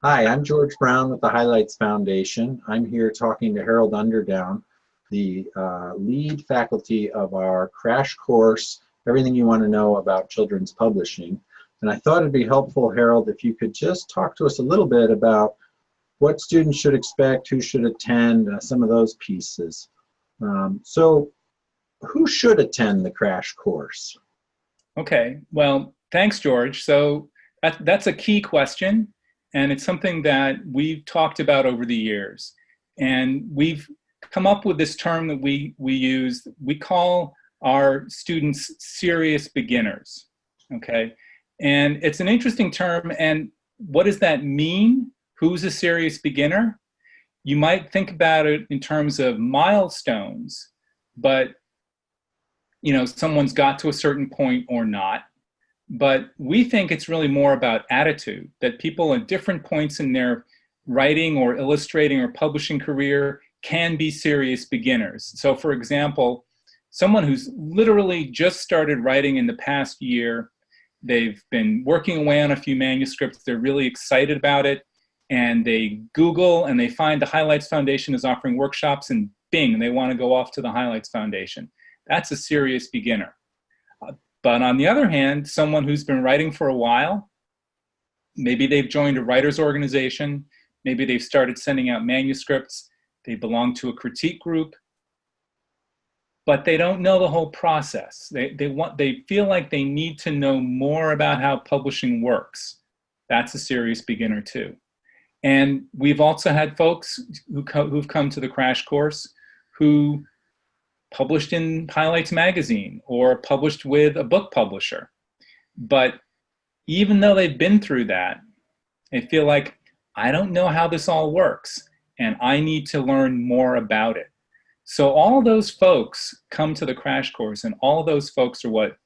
Hi, I'm George Brown with the Highlights Foundation. I'm here talking to Harold Underdown, the lead faculty of our crash course, Everything You Want to Know About Children's Publishing. And I thought it'd be helpful, Harold, if you could just talk to us a little bit about what students should expect, who should attend, some of those pieces. So who should attend the crash course? Okay, well, thanks, George. So that's a key question, and it's something that we've talked about over the years. And we've come up with this term that we use. We call our students serious beginners, okay? And it's an interesting term, and what does that mean? Who's a serious beginner? You might think about it in terms of milestones, but someone's got to a certain point or not. But we think it's really more about attitude, that people at different points in their writing or illustrating or publishing career can be serious beginners. So for example, someone who's literally just started writing in the past year, they've been working away on a few manuscripts, they're really excited about it, and they Google and they find the Highlights Foundation is offering workshops, and bing, they want to go off to the Highlights Foundation. That's a serious beginner. But on the other hand, someone who's been writing for a while, maybe they've joined a writer's organization, maybe they've started sending out manuscripts, they belong to a critique group, but they don't know the whole process. They feel like they need to know more about how publishing works. That's a serious beginner too. And we've also had folks who've come to the crash course who published in Highlights magazine or published with a book publisher. But even though they've been through that, they feel like, I don't know how this all works, and I need to learn more about it. So all those folks come to the crash course, and all of those folks are what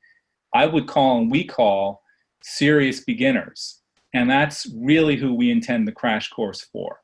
I would call and we call serious beginners. And that's really who we intend the crash course for.